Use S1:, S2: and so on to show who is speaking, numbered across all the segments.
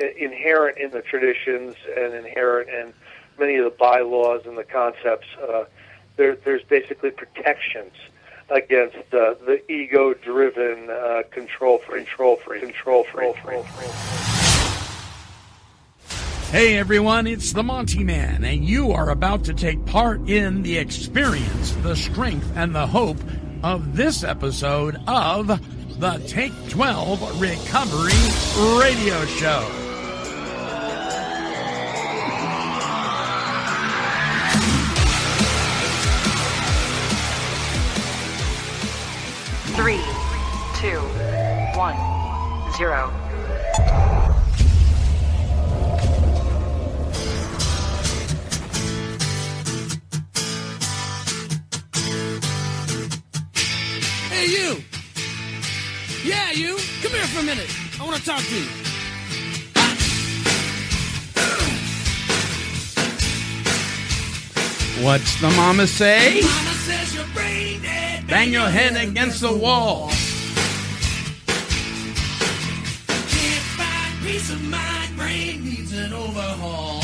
S1: inherent in the traditions and inherent in many of the bylaws and the concepts. There's basically protections against the ego-driven control freak.
S2: Hey everyone, it's the Monty Man, and you are about to take part in the experience, the strength, and the hope of this episode of the Take 12 Recovery Radio Show.
S3: Three, 2, 1, 0.
S4: Hey, you! Yeah, you! Come here for a minute. I want to talk to you.
S2: What's the mama say?
S4: Mama says you're brain dead.
S2: Bang your head against the wall.
S4: Can't find peace of mind. Brain needs an overhaul.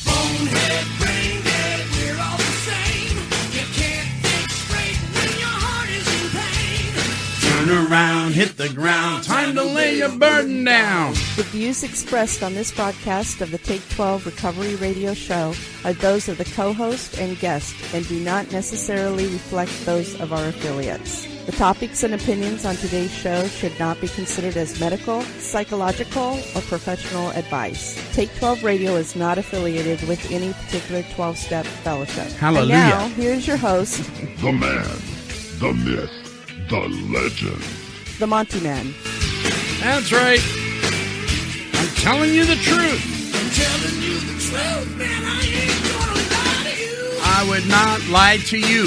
S4: Bonehead, brain dead, we're all the same. You can't think straight when your heart is in pain.
S2: Turn around, hit the ground, time to lay your burden down.
S5: The views expressed on this broadcast of the Take 12 Recovery Radio Show are those of the co-host and guest and do not necessarily reflect those of our affiliates. The topics and opinions on today's show should not be considered as medical, psychological, or professional advice. Take 12 Radio is not affiliated with any particular 12-step fellowship.
S2: Hallelujah.
S5: And now, here's your host,
S6: The man, the myth, the legend.
S5: the Monty Man.
S2: That's right. I'm telling you the truth.
S4: I'm telling you the truth, man. I ain't gonna lie to you.
S2: I would not lie to you.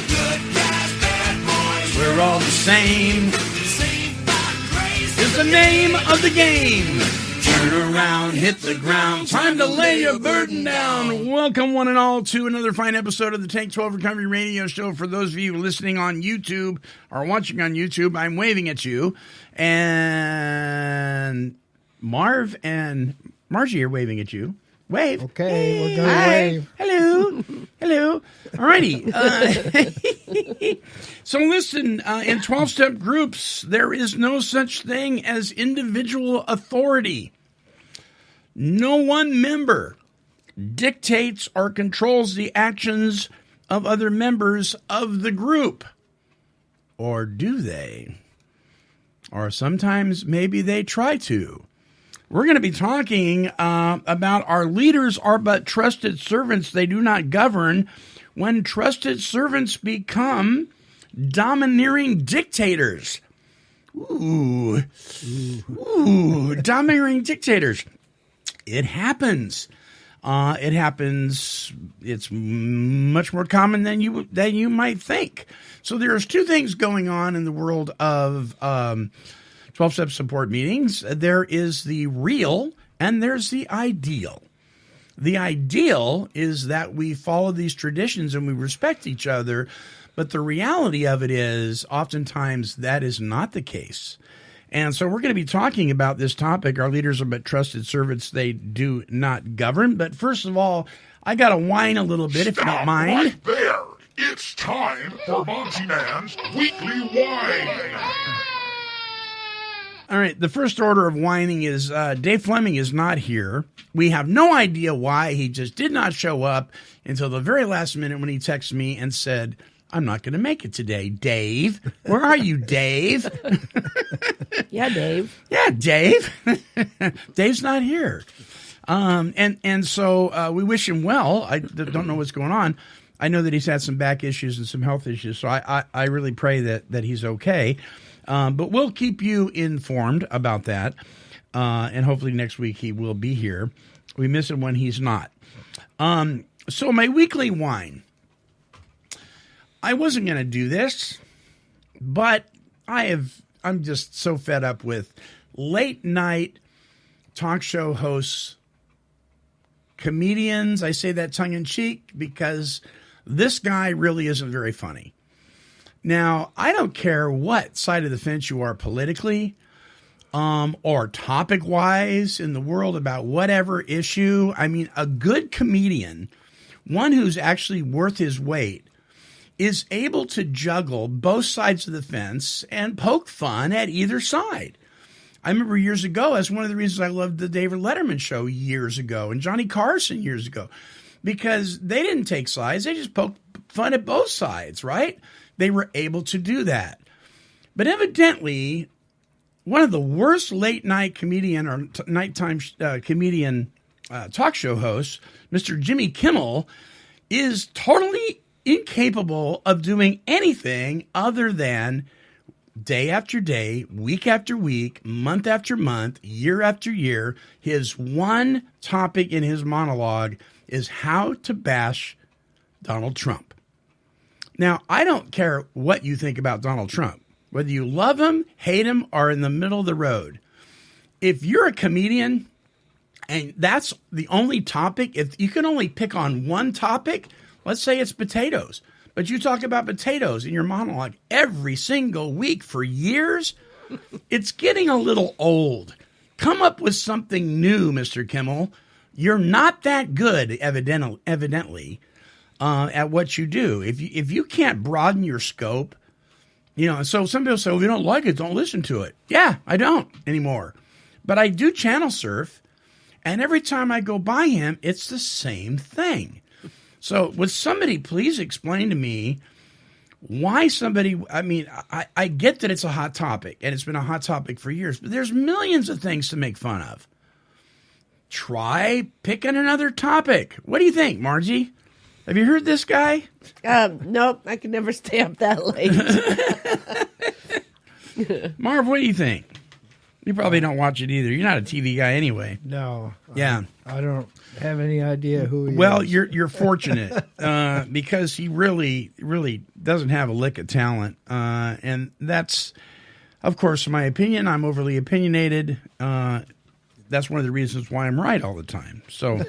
S4: Good guys, bad boys,
S2: We're all the same.
S4: saved by grace.
S2: Is the name of the game. Turn around, hit the ground, time to lay your burden down. Welcome one and all to another fine episode of the Take 12 Recovery Radio Show. For those of you listening on YouTube or watching on YouTube, I'm waving at you. And Marv and Margie are waving at you. Wave.
S7: Okay, we're going to
S2: Hi.
S7: wave.
S2: Hello. Hello. Alrighty. So listen, in 12-step groups, there is no such thing as individual authority. No one member dictates or controls the actions of other members of the group. Or do they? Or sometimes maybe they try to. We're going to be talking about our leaders are but trusted servants. They do not govern. When trusted servants become domineering dictators. Ooh, domineering dictators. It happens. It happens. It's much more common than you might think. So there's two things going on in the world of 12-step support meetings. There is the real and there's the ideal. The ideal is that we follow these traditions and we respect each other, but the reality of it is oftentimes that is not the case. And so we're going to be talking about this topic. Our leaders are but trusted servants. They do not govern. But first of all, I got to whine a little bit, if you don't mind.
S6: Right there. It's time for Monty Man's Weekly Wine.
S2: All right, the first order of whining is Dave Fleming is not here. We have no idea why. He just did not show up until the very last minute when he texted me and said, I'm not going to make it today. Dave, where are you, Dave?
S5: Yeah, Dave.
S2: Yeah, Dave. Dave's not here. And so we wish him well. I don't know what's going on. I know that he's had some back issues and some health issues, so I really pray that he's okay. But we'll keep you informed about that. And hopefully next week he will be here. We miss him when he's not. So my weekly wine. I wasn't going to do this, but I'm just so fed up with late night talk show hosts, comedians. I say that tongue in cheek because this guy really isn't very funny. Now, I don't care what side of the fence you are politically or topic-wise in the world about whatever issue. I mean, a good comedian, one who's actually worth his weight, is able to juggle both sides of the fence and poke fun at either side. I remember years ago, that's one of the reasons I loved the David Letterman show years ago and Johnny Carson years ago, because they didn't take sides. They just poked fun at both sides, right? They were able to do that. But evidently, one of the worst late-night comedian or nighttime comedian talk show hosts, Mr. Jimmy Kimmel, is totally incapable of doing anything other than day after day, week after week, month after month, year after year, his one topic in his monologue is how to bash Donald Trump. Now, I don't care what you think about Donald Trump, whether you love him, hate him, or in the middle of the road. If you're a comedian and that's the only topic, if you can only pick on one topic, let's say it's potatoes, but you talk about potatoes in your monologue every single week for years, it's getting a little old. Come up with something new, Mr. Kimmel. You're not that good, evidently, at what you do. If you can't broaden your scope, so some people say, well, if you don't like it, don't listen to it. Yeah, I don't anymore. But I do channel surf, and every time I go by him, it's the same thing. So would somebody please explain to me why somebody, I get that it's a hot topic, and it's been a hot topic for years, but there's millions of things to make fun of. Try picking another topic. What do you think, Margie? Have you heard this guy?
S5: Nope, I can never stay up that late.
S2: Marv, what do you think? You probably don't watch it either. You're not a TV guy anyway.
S7: No.
S2: Yeah.
S7: I don't have any idea who he is.
S2: Well, you're fortunate because he really, really doesn't have a lick of talent. And that's, of course, my opinion. I'm overly opinionated. That's one of the reasons why I'm right all the time. So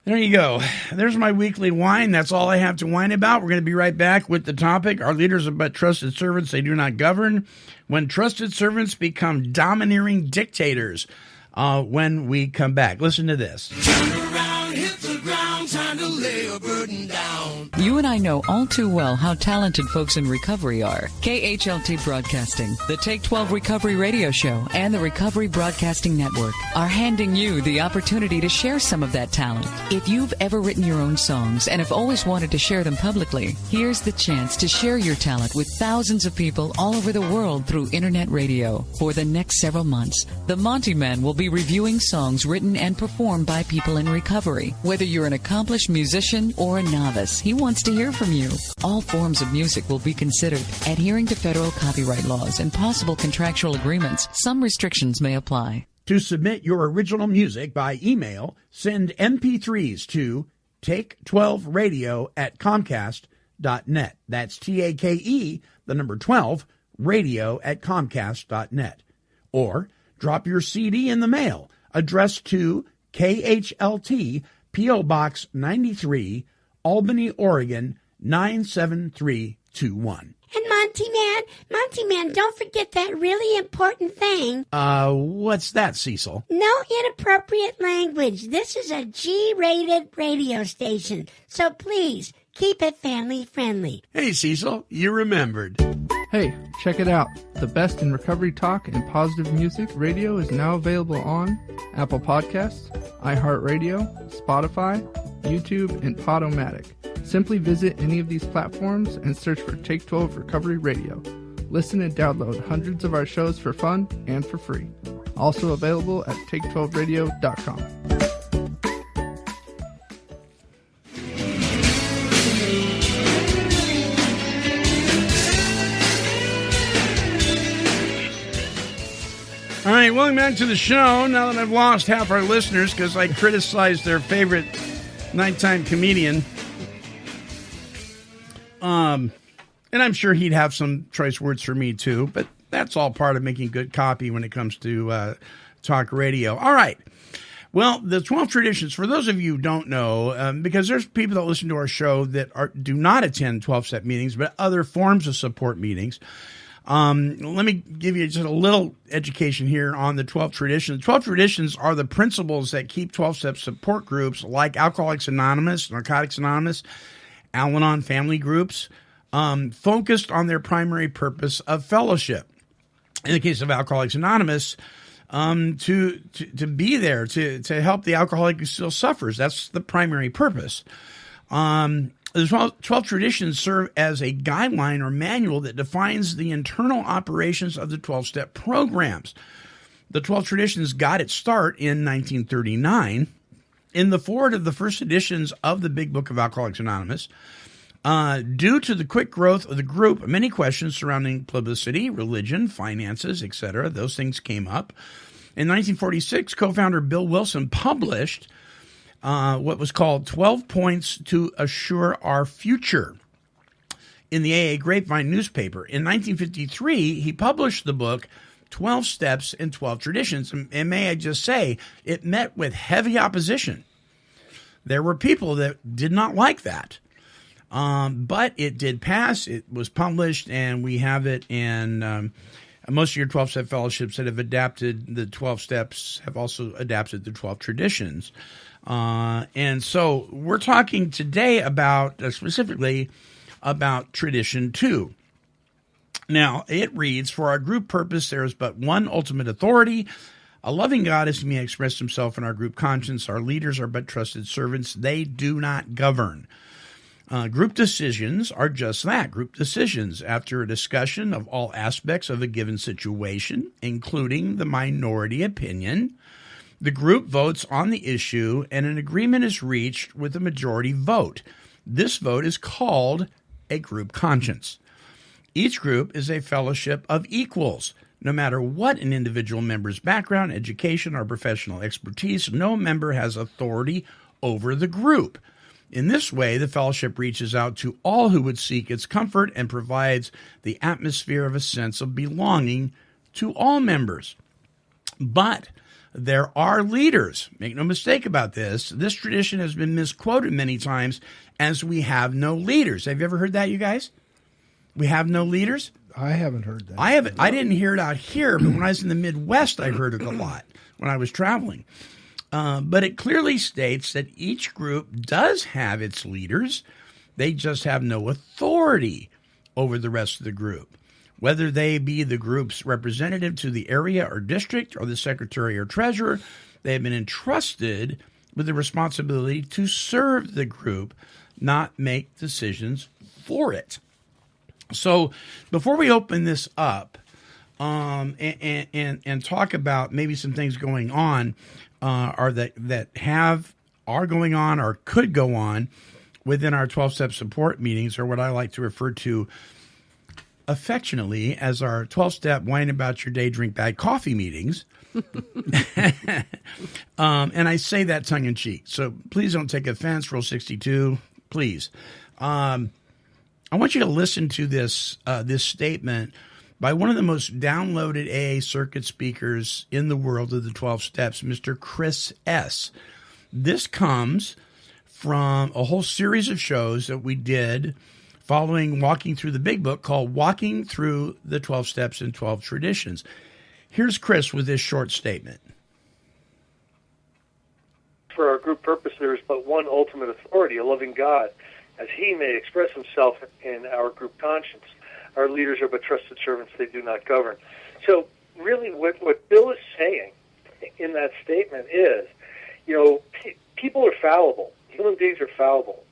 S2: there you go. There's my weekly whine. That's all I have to whine about. We're going to be right back with the topic. Our leaders are but trusted servants. They do not govern. When trusted servants become domineering dictators. When we come back. Listen to this.
S4: Turn around, hit the ground, time to lay a burden down.
S8: You and I know all too well how talented folks in recovery are. KHLT Broadcasting, the Take 12 Recovery Radio Show, and the Recovery Broadcasting Network are handing you the opportunity to share some of that talent. If you've ever written your own songs and have always wanted to share them publicly, here's the chance to share your talent with thousands of people all over the world through internet radio. For the next several months, the Monty Man will be reviewing songs written and performed by people in recovery. Whether you're an accomplished musician or a novice, he wants to hear from you. All forms of music will be considered, adhering to federal copyright laws and possible contractual agreements. Some restrictions may apply.
S2: To submit your original music by email, send MP3s to take12radio@comcast.net. That's TAKE, the number 12, radio@comcast.net. Or drop your CD in the mail, addressed to KHLT, P.O. Box 93, Albany, Oregon, 97321.
S9: And Monty Man, don't forget that really important thing.
S2: What's that, Cecil?
S9: No inappropriate language. This is a G-rated radio station, so please keep it family friendly.
S2: Hey, Cecil, you remembered.
S7: Hey, check it out. The best in recovery talk and positive music radio is now available on Apple Podcasts, iHeartRadio, Spotify, YouTube, and Podomatic. Simply visit any of these platforms and search for Take 12 Recovery Radio. Listen and download hundreds of our shows for fun and for free. Also available at take12radio.com.
S2: All right, welcome back to the show. Now that I've lost half our listeners because I criticized their favorite nighttime comedian. And I'm sure he'd have some choice words for me too, but that's all part of making good copy when it comes to talk radio. All right. Well, the 12 traditions, for those of you who don't know, because there's people that listen to our show that do not attend 12-step meetings, but other forms of support meetings. Let me give you just a little education here on the 12 traditions. 12 traditions are the principles that keep 12-step support groups like Alcoholics Anonymous, Narcotics Anonymous, Al-anon family groups, focused on their primary purpose of fellowship. In the case of Alcoholics Anonymous, to be there to help the alcoholic who still suffers. That's the primary purpose. The 12 traditions serve as a guideline or manual that defines the internal operations of the 12-step programs. The 12 traditions got its start in 1939 in the foreword of the first editions of the Big Book of Alcoholics Anonymous. Due to the quick growth of the group, many questions surrounding publicity, religion, finances, etc., those things came up. In 1946, co-founder Bill Wilson published what was called 12 Points to Assure Our Future in the AA Grapevine newspaper. In 1953, he published the book 12 Steps and 12 Traditions. And may I just say, it met with heavy opposition. There were people that did not like that. But it did pass. It was published, and we have it in most of your 12-step fellowships that have adapted the 12 steps have also adapted the 12 traditions. And so we're talking today about specifically about Tradition 2. Now, it reads, for our group purpose, there is but one ultimate authority. A loving God as he may express himself in our group conscience. Our leaders are but trusted servants. They do not govern. Group decisions are just that, group decisions. After a discussion of all aspects of a given situation, including the minority opinion, the group votes on the issue and an agreement is reached with a majority vote. This vote is called a group conscience. Each group is a fellowship of equals. No matter what an individual member's background, education, or professional expertise, no member has authority over the group. In this way, the fellowship reaches out to all who would seek its comfort and provides the atmosphere of a sense of belonging to all members. But there are leaders. Make no mistake about this. This tradition has been misquoted many times as we have no leaders. Have you ever heard that, you guys? We have no leaders?
S10: I haven't heard that.
S2: I didn't hear it out here, but when I was in the Midwest, I heard it a lot when I was traveling. But it clearly states that each group does have its leaders. They just have no authority over the rest of the group, whether they be the group's representative to the area or district or the secretary or treasurer. They have been entrusted with the responsibility to serve the group, not make decisions for it. So before we open this up and talk about maybe some things going on, are going on or could go on within our 12-step support meetings, or what I like to refer to affectionately as our 12-step whine about your day, drink bad coffee meetings. And I say that tongue in cheek. So please don't take offense. Rule 62, please. I want you to listen to this statement by one of the most downloaded AA circuit speakers in the world of the 12 steps, Mr. Chris S. This comes from a whole series of shows that we did following Walking Through the Big Book called Walking Through the 12 Steps and 12 Traditions. Here's Chris with this short statement.
S1: For our group purpose, there is but one ultimate authority, a loving God, as he may express himself in our group conscience. Our leaders are but trusted servants, they do not govern. So really what Bill is saying in that statement is, people are fallible. Human beings are fallible.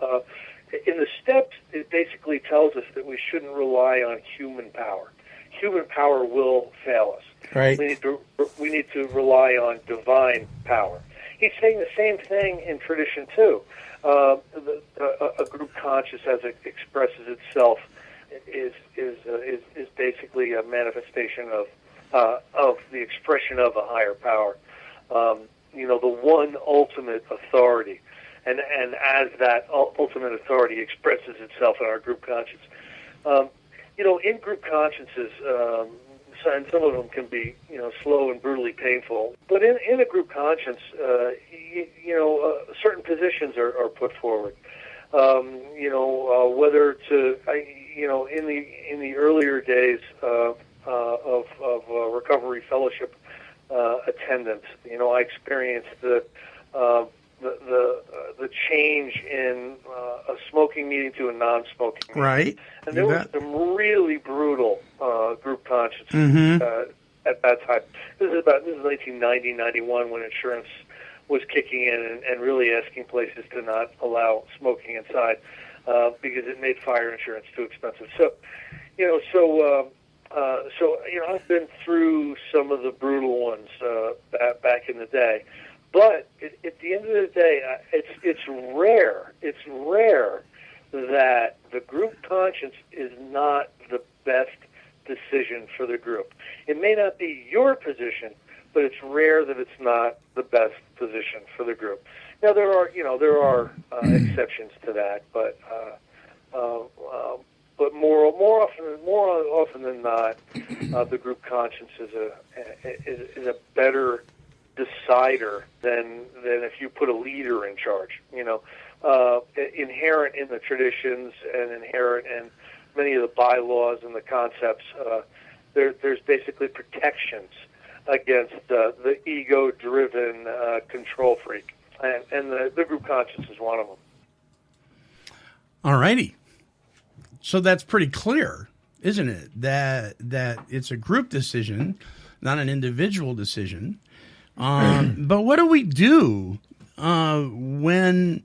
S1: In the steps, it basically tells us that we shouldn't rely on human power. Human power will fail us.
S2: Right.
S1: We need to rely on divine power. He's saying the same thing in Tradition 2. A group conscious, as it expresses itself, is basically a manifestation of the expression of a higher power. The one ultimate authority, and as that ultimate authority expresses itself in our group conscience. In group consciences, and some of them can be, slow and brutally painful. But in a group conscience, certain positions are put forward. Whether to, in the earlier days of recovery fellowship attendance, I experienced the change in a smoking meeting to a non-smoking meeting.
S2: Right.
S1: And there was some really brutal group conscience at that time. This is 1990, 91 when insurance was kicking in and really asking places to not allow smoking inside because it made fire insurance too expensive. So, I've been through some of the brutal ones back in the day. But at the end of the day, it's rare. It's rare that the group conscience is not the best decision for the group. It may not be your position, but it's rare that it's not the best position for the group. Now there are exceptions to that, but more often than not, the group conscience is a better decider than if you put a leader in charge. Inherent in the traditions and inherent in many of the bylaws and the concepts, there's basically protections against the ego-driven control freak, and the group conscience is one of them.
S2: All righty. So that's pretty clear, isn't it? That it's a group decision, not an individual decision. But what do we do when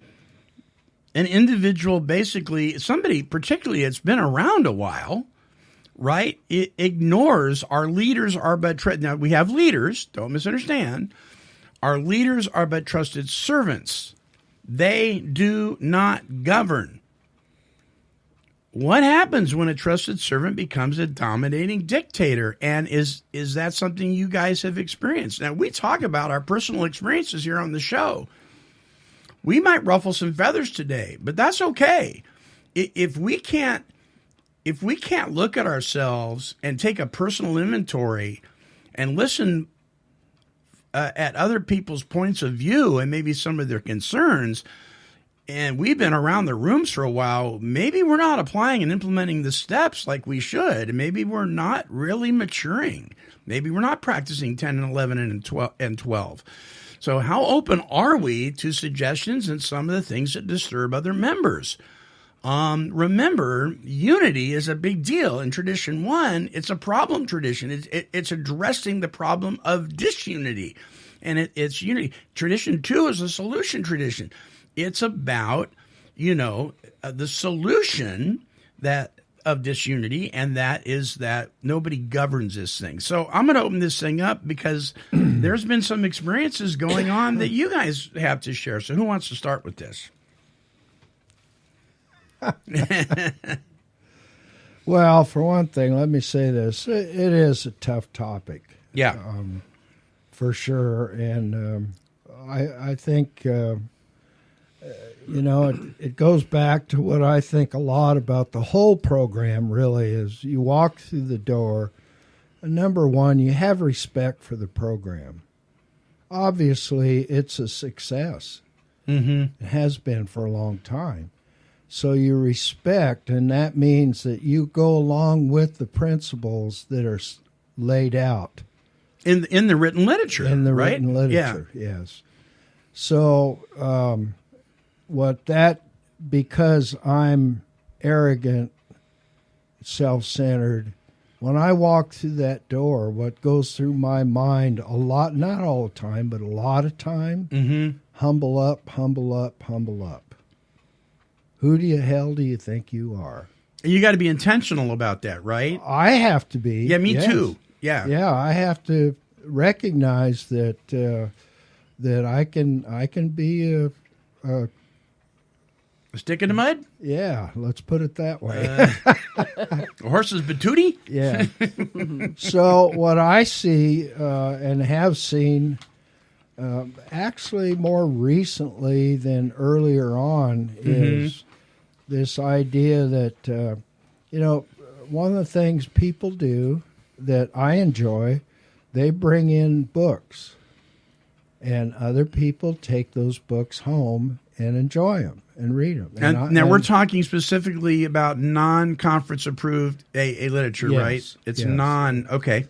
S2: an individual, basically somebody, particularly it's been around a while, right? It ignores our leaders are but now we have leaders. Don't misunderstand. Our leaders are but trusted servants. They do not govern. What happens when a trusted servant becomes a dominating dictator? And is that something you guys have experienced? Now, we talk about our personal experiences here on the show. We might ruffle some feathers today, but that's okay. If we can't look at ourselves and take a personal inventory and listen at other people's points of view and maybe some of their concerns, and we've been around the rooms for a while, maybe we're not applying and implementing the steps like we should. Maybe we're not really maturing. Maybe we're not practicing 10 and 11 and 12. So how open are we to suggestions and some of the things that disturb other members? Remember, unity is a big deal. In tradition 1, it's a problem tradition. It's addressing the problem of disunity, and it's unity. Tradition 2 is a solution tradition. It's about, the solution of disunity, and that is that nobody governs this thing. So I'm going to open this thing up because there's been some experiences going on that you guys have to share. So who wants to start with this?
S10: Well, for one thing, let me say this. It is a tough topic.
S2: Yeah.
S10: For sure. And I think... it goes back to what I think a lot about the whole program really is you walk through the door, and number one, you have respect for the program. Obviously, it's a success. Mm-hmm. It has been for a long time. So you respect, and that means that you go along with the principles that are laid out.
S2: In the written literature,
S10: in the
S2: right?
S10: written literature, yes. So... because I'm arrogant, self-centered, when I walk through that door, what goes through my mind a lot, not all the time, but a lot of time, humble up, humble up, humble up. Who the hell do you think you are?
S2: You got to be intentional about that, right?
S10: I have to be.
S2: Yeah, me too. Yeah.
S10: Yeah, I have to recognize that I can be a
S2: stick in the mud?
S10: Yeah, let's put it that way.
S2: Horse's patootie?
S10: Yeah. So what I see and have seen actually more recently than earlier on is this idea that, one of the things people do that I enjoy, they bring in books, and other people take those books home and enjoy them and read them.
S2: And we're talking specifically about non-conference approved AA literature,
S10: Yes,
S2: right? It's
S10: yes.
S2: okay.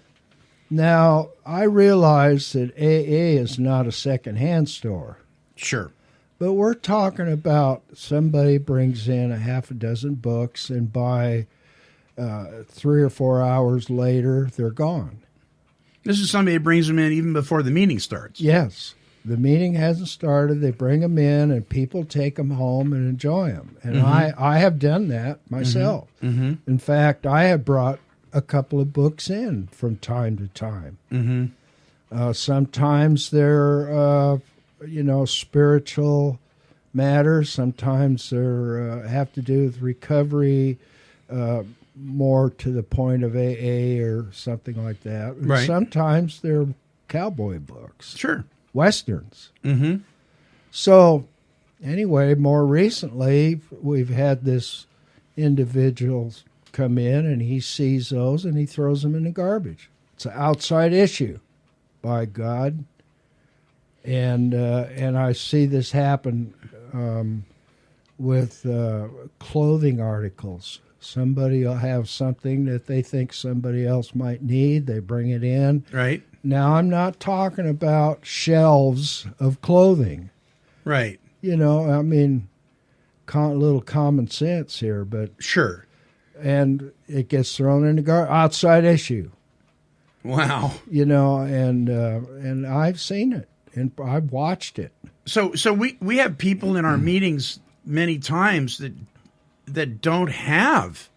S10: Now, I realize that AA is not a secondhand store.
S2: Sure.
S10: But we're talking about somebody brings in a half a dozen books, and by 3 or 4 hours later, they're gone.
S2: This is somebody that brings them in even before the meeting starts.
S10: Yes. The meeting hasn't started. They bring them in, and people take them home and enjoy them. And I have done that myself.
S2: Mm-hmm.
S10: In fact, I have brought a couple of books in from time to time.
S2: Mm-hmm.
S10: Sometimes they're, spiritual matters. Sometimes they're have to do with recovery, more to the point of AA or something like that. And
S2: Right.
S10: sometimes they're cowboy books.
S2: Sure.
S10: Westerns.
S2: Mm-hmm.
S10: So, anyway, more recently, we've had this individual come in, and he sees those, and he throws them in the garbage. It's an outside issue, by God. And I see this happen with clothing articles. Somebody will have something that they think somebody else might need. They bring it in.
S2: Right.
S10: Now, I'm not talking about shelves of clothing.
S2: Right.
S10: I mean, little common sense here, but
S2: Sure.
S10: and it gets thrown in the outside issue.
S2: Wow.
S10: And I've seen it and I've watched it.
S2: So we have people in our meetings many times that don't have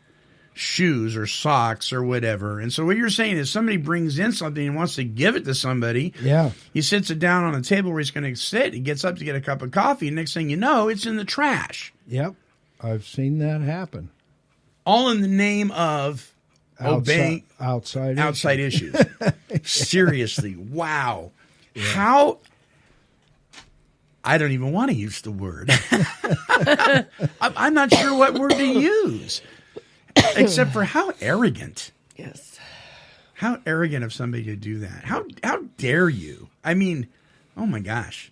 S2: shoes or socks or whatever. And so what you're saying is somebody brings in something and wants to give it to somebody.
S10: Yeah.
S2: He sits it down on a table where he's going to sit. He gets up to get a cup of coffee. And next thing you know, it's in the trash.
S10: Yep. I've seen that happen.
S2: All in the name of obeying
S10: outside
S2: issues. Seriously. Wow. Yeah. How... I don't even want to use the word. I'm not sure what word to use. Except for how arrogant.
S11: Yes.
S2: How arrogant of somebody to do that. How dare you? I mean, oh my gosh.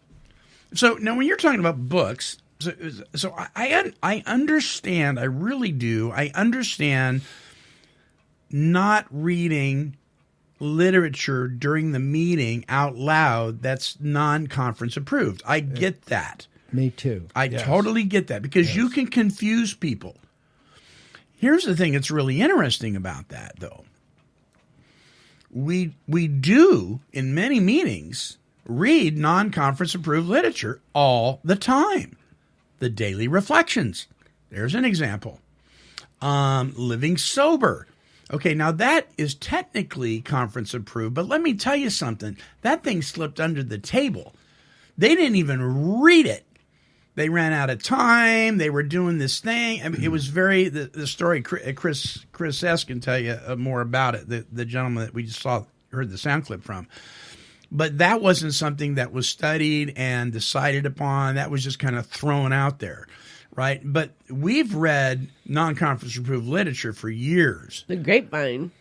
S2: So now when you're talking about books, so I understand, I really do. I understand not reading literature during the meeting out loud that's non-conference approved. I get that.
S10: Me too.
S2: I totally get that because you can confuse people. Here's the thing that's really interesting about that, though. We do, in many meetings, read non-conference approved literature all the time. The daily reflections. There's an example. Living sober. Okay, now that is technically conference approved, but let me tell you something. That thing slipped under the table. They didn't even read it. They ran out of time. They were doing this thing. I mean, it was very the story. Chris S. can tell you more about it. The gentleman that we just heard the sound clip from. But that wasn't something that was studied and decided upon. That was just kind of thrown out there, right? But we've read non-conference approved literature for years.
S11: The grapevine.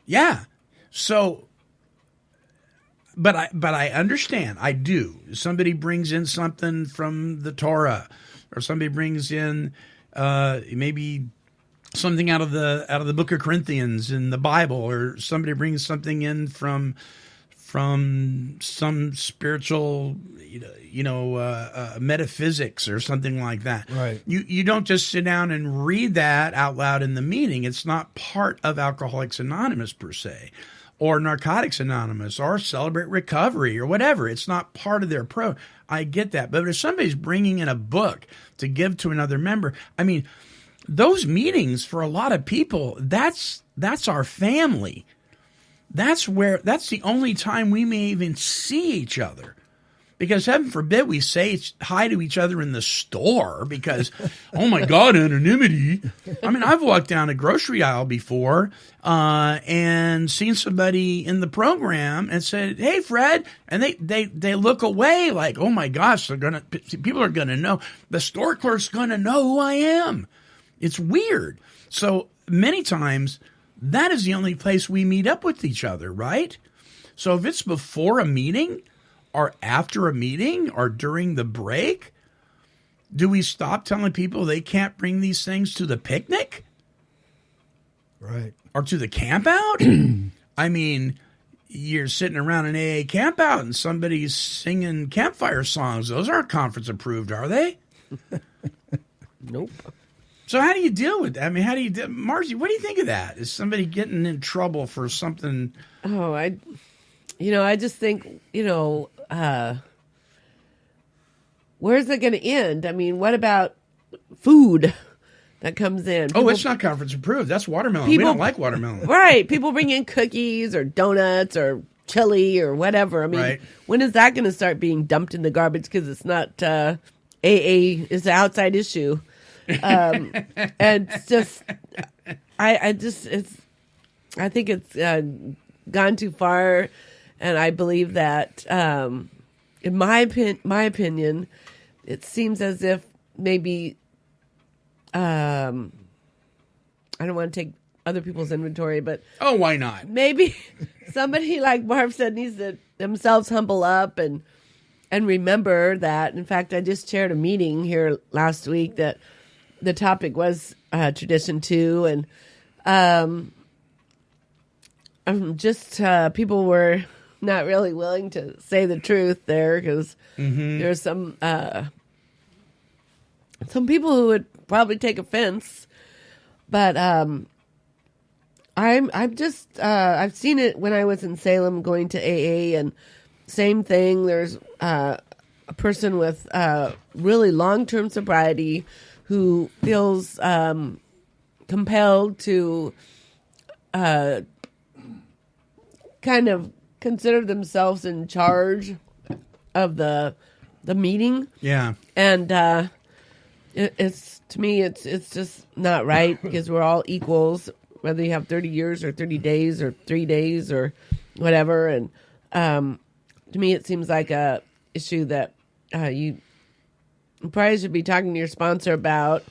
S2: Yeah. So. But I understand. I do. Somebody brings in something from the Torah, or somebody brings in maybe something out of the Book of Corinthians in the Bible, or somebody brings something in from some spiritual, metaphysics or something like that.
S10: Right.
S2: You don't just sit down and read that out loud in the meeting. It's not part of Alcoholics Anonymous per se, or Narcotics Anonymous, or Celebrate Recovery, or whatever. It's not part of their I get that. But if somebody's bringing in a book to give to another member, I mean, those meetings for a lot of people, that's our family. That's the only time we may even see each other. Because heaven forbid we say hi to each other in the store because, oh my God, anonymity. I mean, I've walked down a grocery aisle before and seen somebody in the program and said, "Hey, Fred," and they look away like, oh my gosh, people are gonna know. The store clerk's gonna know who I am. It's weird. So many times that is the only place we meet up with each other, right? So if it's before a meeting or after a meeting or during the break, do we stop telling people they can't bring these things to the picnic?
S10: Right.
S2: Or to the camp out? I mean, you're sitting around an AA camp out and somebody's singing campfire songs. Those aren't conference approved, are they?
S11: Nope.
S2: So how do you deal with that? I mean, Margie, what do you think of that? Is somebody getting in trouble for something?
S11: Oh, I just think, where's it going to end? I mean, what about food that comes in?
S2: It's not conference approved. That's watermelon. We don't like watermelon.
S11: Right. People bring in cookies or donuts or chili or whatever. I mean, when is that going to start being dumped in the garbage? Because it's not AA, it's an outside issue. And it's just, I think it's gone too far. And I believe that, in my opinion, it seems as if maybe, I don't want to take other people's inventory, but
S2: why not?
S11: Maybe somebody like Marv said needs to themselves humble up and remember that. In fact, I just chaired a meeting here last week that the topic was Tradition 2, and people were not really willing to say the truth there because there's some people who would probably take offense, but I've seen it when I was in Salem going to AA, and same thing. There's a person with really long-term sobriety who feels compelled to kind of consider themselves in charge of the meeting.
S2: Yeah.
S11: And it's to me it's just not right because we're all equals, whether you have 30 years or 30 days or 3 days or whatever. And to me it seems like a issue that you probably should be talking to your sponsor about,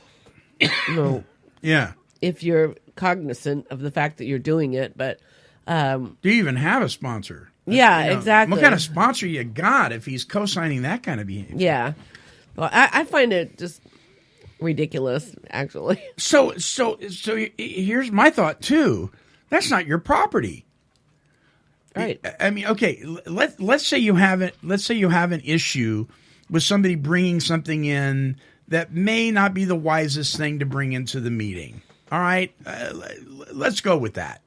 S2: yeah,
S11: if you're cognizant of the fact that you're doing it. But
S2: do you even have a sponsor?
S11: Yeah, exactly.
S2: What kind of sponsor you got if he's co-signing that kind of behavior?
S11: Yeah. Well, I find it just ridiculous, actually.
S2: So here's my thought too. That's not your property,
S11: right?
S2: I mean, okay. Let's say you have it. Let's say you have an issue with somebody bringing something in that may not be the wisest thing to bring into the meeting. All right, let's go with that.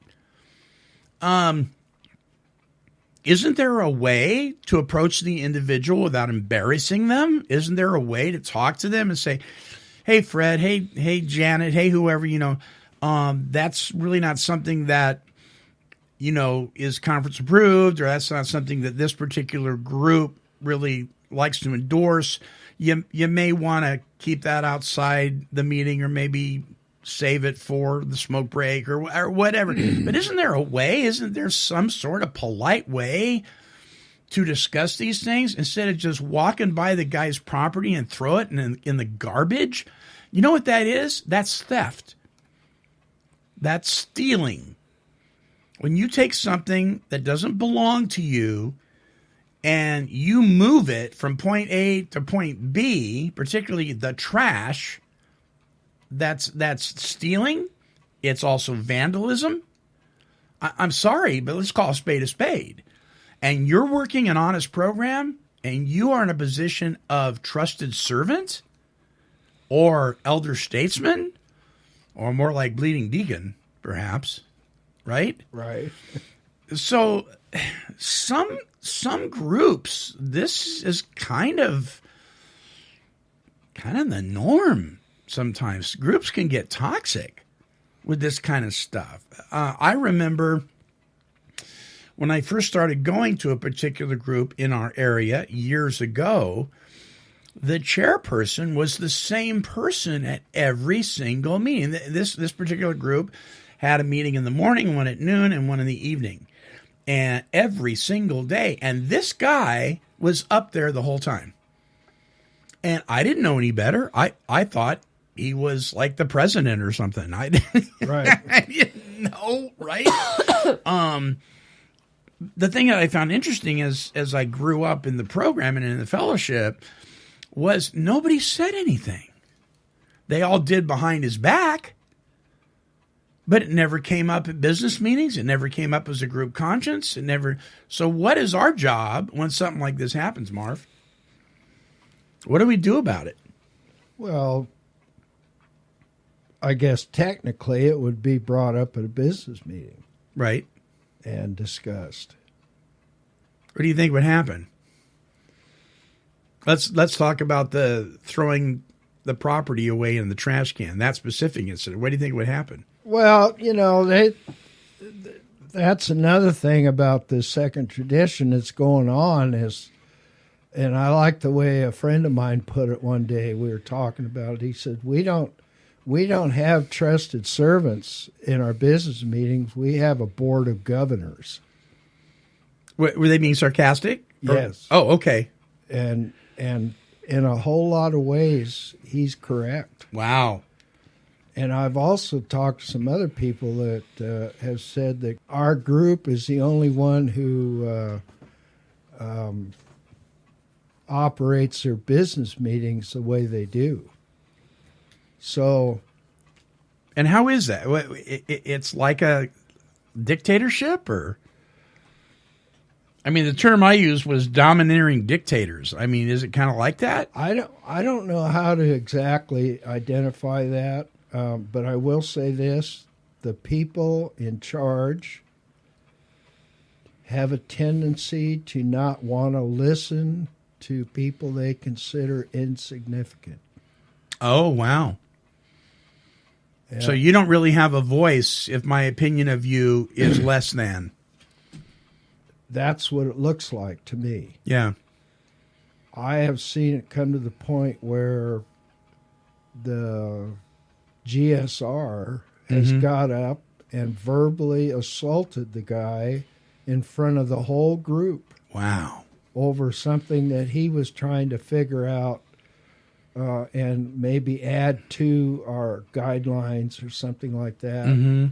S2: Isn't there a way to approach the individual without embarrassing them? Isn't there a way to talk to them and say, "Hey, Fred. Hey, Janet. Hey, whoever, that's really not something that, is conference approved, or that's not something that this particular group really likes to endorse. You may want to keep that outside the meeting, or maybe save it for the smoke break or whatever." But isn't there a way? Isn't there some sort of polite way to discuss these things instead of just walking by the guy's property and throw it in the garbage? You know what that is? That's theft. That's stealing. When you take something that doesn't belong to you and you move it from point A to point B, particularly the trash, that's stealing. It's also vandalism. I'm sorry, but let's call a spade a spade. And you're working an honest program, and you are in a position of trusted servant or elder statesman, or more like bleeding deacon, perhaps, right?
S10: Right.
S2: So some groups, this is kind of the norm. Sometimes groups can get toxic with this kind of stuff. I remember when I first started going to a particular group in our area years ago, the chairperson was the same person at every single meeting. This particular group had a meeting in the morning, one at noon, and one in the evening. And every single day. And this guy was up there the whole time. And I didn't know any better. I thought he was like the president or something.
S10: Right.
S2: I didn't No, right? The thing that I found interesting as I grew up in the program and in the fellowship was nobody said anything. They all did behind his back, but it never came up at business meetings. It never came up as a group conscience. It never. So what is our job when something like this happens, Marv? What do we do about it?
S10: Well, I guess technically it would be brought up at a business meeting.
S2: Right.
S10: And discussed.
S2: What do you think would happen? Let's talk about the throwing the property away in the trash can. That specific incident. What do you think would happen?
S10: Well, that's another thing about this second tradition that's going on is, and I like the way a friend of mine put it one day. We were talking about it. He said, we don't have trusted servants in our business meetings. We have a board of governors.
S2: Were they being sarcastic?
S10: Yes.
S2: Oh, okay.
S10: And in a whole lot of ways, he's correct.
S2: Wow.
S10: And I've also talked to some other people that have said that our group is the only one who operates their business meetings the way they do. So,
S2: and how is that? It's like a dictatorship, or? I mean, the term I used was domineering dictators. I mean, is it kind of like that?
S10: I don't know how to exactly identify that, but I will say this: the people in charge have a tendency to not want to listen to people they consider insignificant.
S2: Oh, wow.
S10: Yeah.
S2: So you don't really have a voice if my opinion of you is less than.
S10: That's what it looks like to me.
S2: Yeah.
S10: I have seen it come to the point where the GSR has got up and verbally assaulted the guy in front of the whole group.
S2: Wow.
S10: Over something that he was trying to figure out and maybe add to our guidelines or something like that.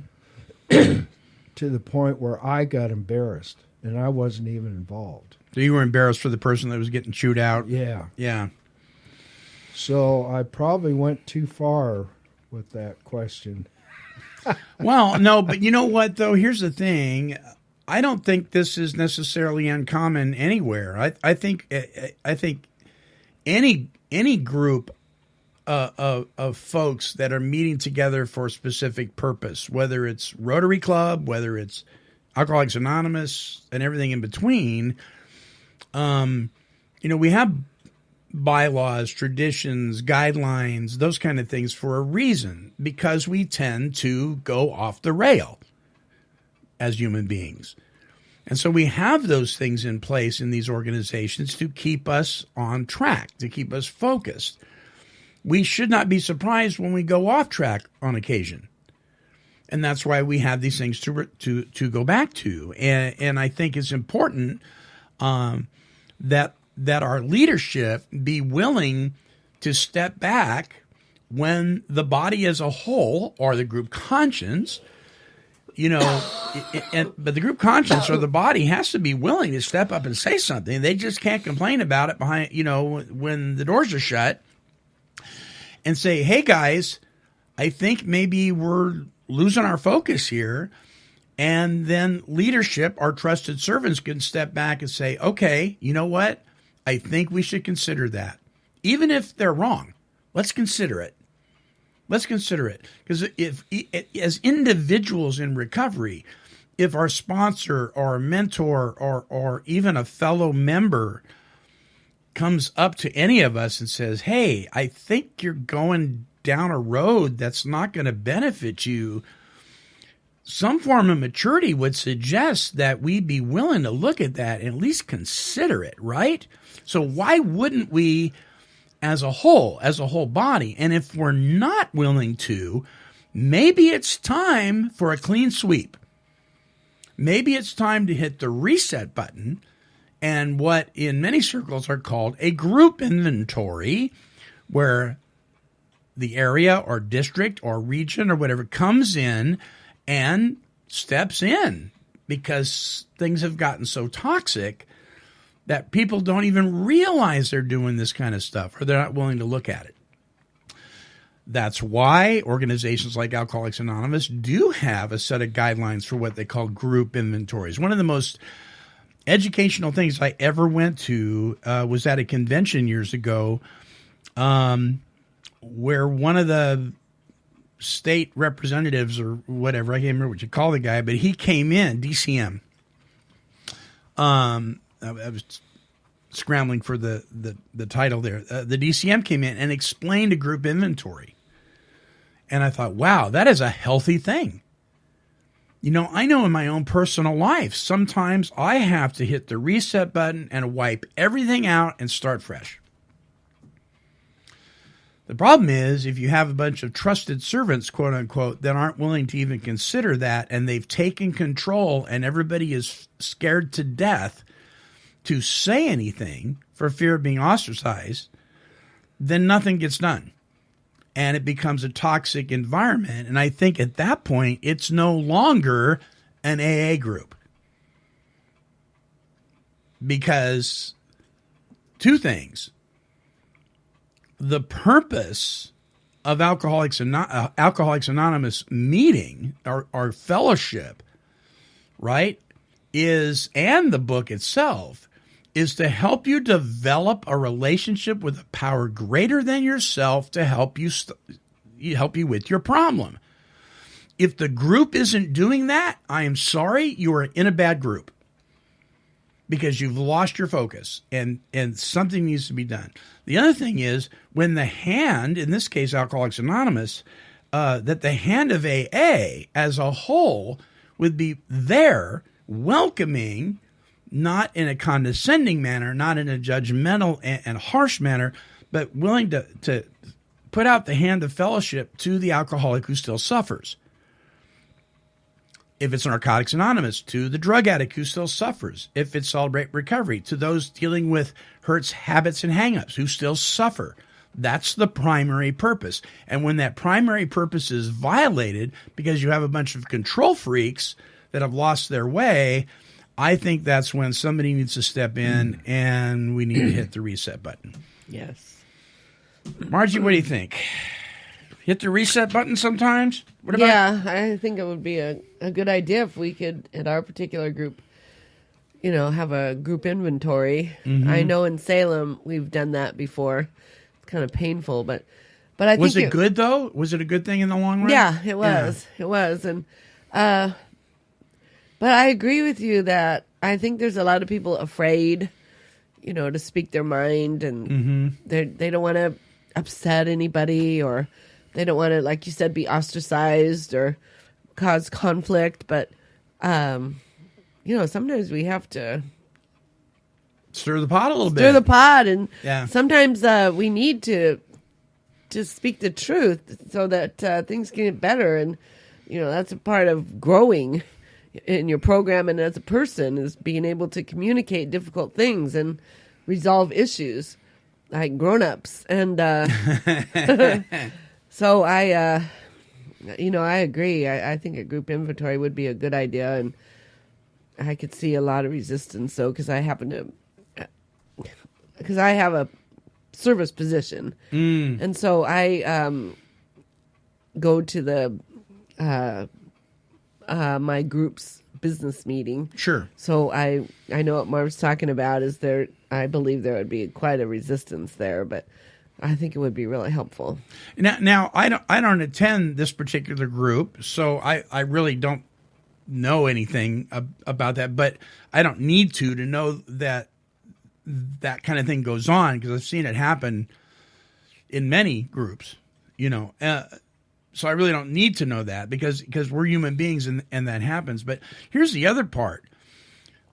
S10: To the point where I got embarrassed. And I wasn't even involved.
S2: So you were embarrassed for the person that was getting chewed out?
S10: Yeah.
S2: Yeah.
S10: So I probably went too far with that question.
S2: Well, no, but you know what, though? Here's the thing. I don't think this is necessarily uncommon anywhere. I think any group of folks that are meeting together for a specific purpose, whether it's Rotary Club, whether it's Alcoholics Anonymous, and everything in between, we have bylaws, traditions, guidelines, those kind of things for a reason, because we tend to go off the rail as human beings. And so we have those things in place in these organizations to keep us on track, to keep us focused. We should not be surprised when we go off track on occasion. And that's why we have these things to go back to. And I think it's important that our leadership be willing to step back when the body as a whole, or the group conscience, but the group conscience or the body has to be willing to step up and say something. They just can't complain about it behind, when the doors are shut, and say, hey guys, I think maybe we're losing our focus here. And then leadership, our trusted servants, can step back and say, okay, you know what? I think we should consider that. Even if they're wrong, let's consider it. Let's consider it. Because if, as individuals in recovery, if our sponsor or a mentor or even a fellow member comes up to any of us and says, hey, I think you're going down a road that's not going to benefit you, some form of maturity would suggest that we be willing to look at that and at least consider it, right? So why wouldn't we, as a whole body? And if we're not willing to, maybe it's time for a clean sweep. Maybe it's time to hit the reset button and what in many circles are called a group inventory, where the area or district or region or whatever comes in and steps in because things have gotten so toxic that people don't even realize they're doing this kind of stuff, or they're not willing to look at it. That's why organizations like Alcoholics Anonymous do have a set of guidelines for what they call group inventories. One of the most educational things I ever went to was at a convention years ago where one of the state representatives or whatever, I can't remember what you call the guy, but he came in, DCM. I was scrambling for the title there. The DCM came in and explained a group inventory. And I thought, wow, that is a healthy thing. You know, I know in my own personal life, sometimes I have to hit the reset button and wipe everything out and start fresh. The problem is if you have a bunch of trusted servants, quote unquote, that aren't willing to even consider that, and they've taken control and everybody is scared to death to say anything for fear of being ostracized, then nothing gets done. And it becomes a toxic environment. And I think at that point, it's no longer an AA group. Because two things. The purpose of Alcoholics Anonymous meeting, our fellowship, right, is, and the book itself, is to help you develop a relationship with a power greater than yourself to help you with your problem. If the group isn't doing that, I am sorry, you are in a bad group because you've lost your focus and something needs to be done. The other thing is when the hand, in this case Alcoholics Anonymous, that the hand of AA as a whole would be there welcoming, not in a condescending manner, not in a judgmental and harsh manner, but willing to put out the hand of fellowship to the alcoholic who still suffers. If it's Narcotics Anonymous, to the drug addict who still suffers. If it's Celebrate Recovery, to those dealing with hurts, habits, and hangups who still suffer. That's the primary purpose. And when that primary purpose is violated because you have a bunch of control freaks that have lost their way, I think that's when somebody needs to step in and we need to hit the reset button.
S11: Yes.
S2: Margie, what do you think? Hit the reset button sometimes? What about?
S11: Yeah, I think it would be a good idea if we could, at our particular group, have a group inventory. Mm-hmm. I know in Salem we've done that before. It's kind of painful, but I think
S2: was it good though? Was it a good thing in the long run?
S11: Yeah, it was. Yeah. It was, and but I agree with you that I think there's a lot of people afraid, to speak their mind, and they don't want to upset anybody, or they don't want to, like you said, be ostracized or cause conflict. But sometimes we have to
S2: stir the pot a little bit.
S11: Stir the pot, and
S2: yeah.
S11: Sometimes we need to speak the truth so that things can get better, and that's a part of growing in your program and as a person, is being able to communicate difficult things and resolve issues like grown-ups. And so I agree. I think a group inventory would be a good idea, and I could see a lot of resistance though, because I have a service position, and so I go to the my group's business meeting.
S2: Sure.
S11: So I know what Marv's talking about is there. I believe there would be quite a resistance there, but I think it would be really helpful.
S2: Now I don't attend this particular group, so I really don't know anything about that. But I don't need to know that kind of thing goes on, because I've seen it happen in many groups. So I really don't need to know that because we're human beings and that happens. But here's the other part.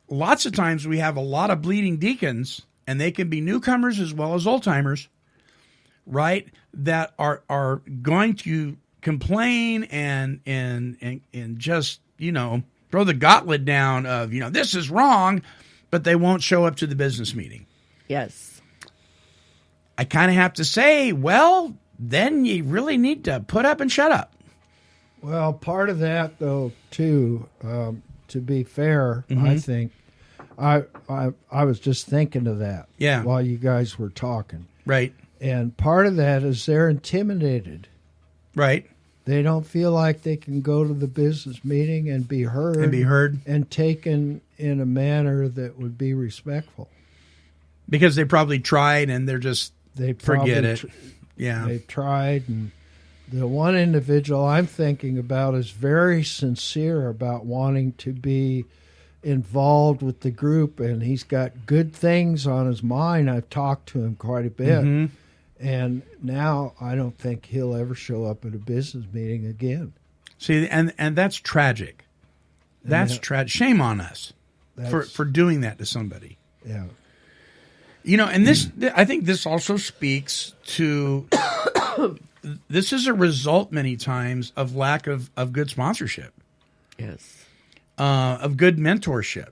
S2: Lots of times we have a lot of bleeding deacons, and they can be newcomers as well as old-timers, right, that are going to complain and just, throw the gauntlet down of, this is wrong, but they won't show up to the business meeting.
S11: Yes.
S2: I kind of have to say, well, then you really need to put up and shut up.
S10: Well, part of that, though, too, to be fair,
S2: Mm-hmm.
S10: I think, I was just thinking of that while you guys were talking.
S2: Right.
S10: And part of that is they're intimidated.
S2: Right.
S10: They don't feel like they can go to the business meeting and be heard. And taken in a manner that would be respectful.
S2: Because they probably tried and they're just, forget it.
S10: They've tried, and the one individual I'm thinking about is very sincere about wanting to be involved with the group, and he's got good things on his mind. I've talked to him quite a bit.
S2: Mm-hmm.
S10: And now I don't think he'll ever show up at a business meeting again.
S2: See, and that's tragic. That's tragic. Shame on us for doing that to somebody.
S10: Yeah.
S2: You know, and this, I think this also speaks to, this is a result many times of lack of good sponsorship.
S11: Yes.
S2: Of good mentorship.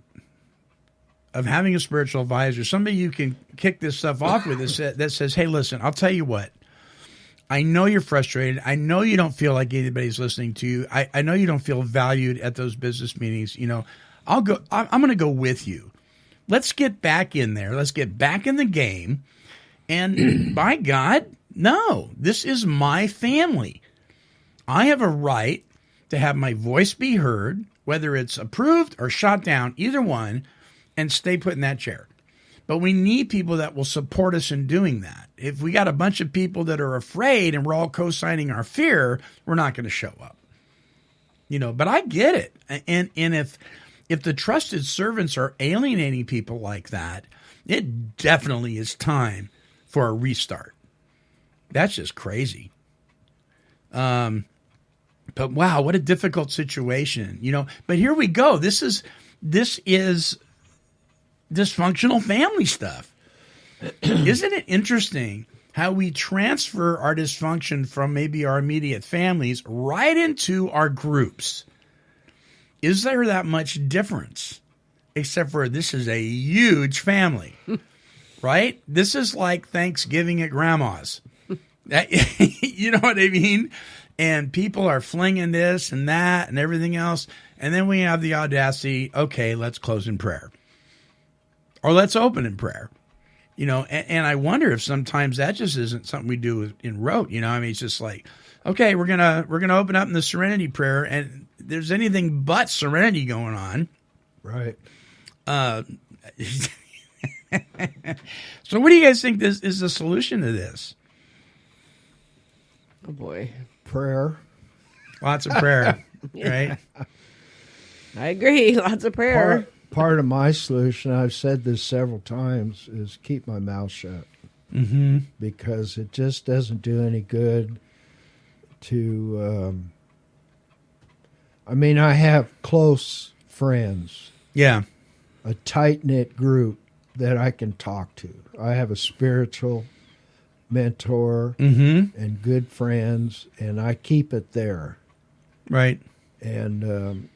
S2: Of having a spiritual advisor, somebody you can kick this stuff off with that says, hey, listen, I'll tell you what. I know you're frustrated. I know you don't feel like anybody's listening to you. I know you don't feel valued at those business meetings. You know, I'm going to go with you. Let's get back in there. Let's get back in the game. And by God, no, this is my family. I have a right to have my voice be heard, whether it's approved or shot down, either one, and stay put in that chair. But we need people that will support us in doing that. If we got a bunch of people that are afraid and we're all co-signing our fear, we're not going to show up. You know, but I get it. And if the trusted servants are alienating people like that, it definitely is time for a restart. That's just crazy. But wow, what a difficult situation, you know. But here we go. This is dysfunctional family stuff. Isn't it interesting how we transfer our dysfunction from maybe our immediate families right into our groups? Is there that much difference? Except for this is a huge family, right? This is like Thanksgiving at grandma's. You know what I mean? And people are flinging this and that and everything else. And then we have the audacity, okay, let's close in prayer. Or let's open in prayer, you know, and I wonder if sometimes that just isn't something we do in rote, you know. I mean, it's just like, okay, we're gonna open up in the serenity prayer, and there's anything but serenity going on,
S10: right?
S2: So, what do you guys think this is the solution to this?
S11: Oh boy,
S10: prayer,
S2: lots of prayer, right?
S11: I agree, lots of prayer.
S10: Part of my solution, I've said this several times, is keep my mouth shut.
S2: Mm-hmm.
S10: Because it just doesn't do any good to... I mean, I have close friends.
S2: Yeah.
S10: A tight-knit group that I can talk to. I have a spiritual mentor and good friends, and I keep it there.
S2: Right.
S10: And...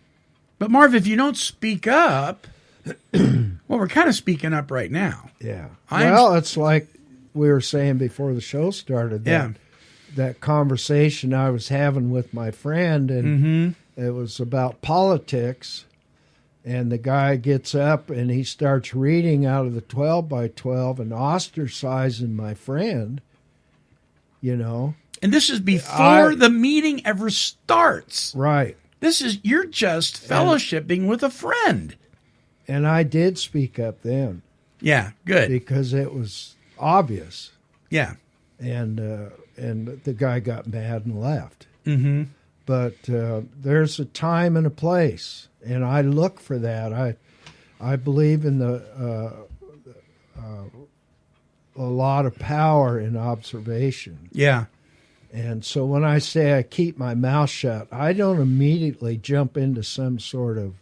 S2: But Marv, if you don't speak up, well, we're kind of speaking up right now.
S10: Yeah. Well, it's like we were saying before the show started. That conversation I was having with my friend, and it was about politics. And the guy gets up and he starts reading out of the 12 by 12 and ostracizing my friend, you know.
S2: And this is before the meeting ever starts.
S10: Right.
S2: You're just fellowshipping with a friend.
S10: And I did speak up then.
S2: Yeah, good.
S10: Because it was obvious.
S2: Yeah.
S10: And the guy got mad and left.
S2: Mm-hmm.
S10: But there's a time and a place, and I look for that. I believe in a lot of power in observation.
S2: Yeah.
S10: And so when I say I keep my mouth shut, I don't immediately jump into some sort of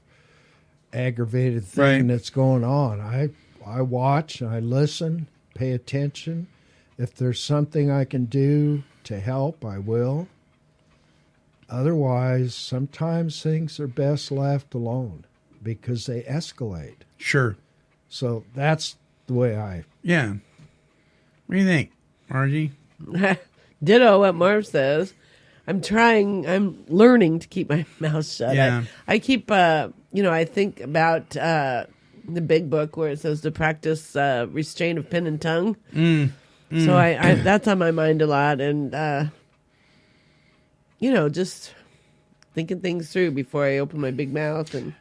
S10: aggravated thing that's going on. I watch, and I listen, pay attention. If there's something I can do to help, I will. Otherwise, sometimes things are best left alone because they escalate.
S2: Sure.
S10: So that's the way I...
S2: Yeah. What do you think, Margie?
S11: Ditto what Marv says. I'm learning to keep my mouth shut.
S2: Yeah.
S11: I keep, I think about the big book where it says to practice restraint of pen and tongue. So I that's on my mind a lot. And, just thinking things through before I open my big mouth. And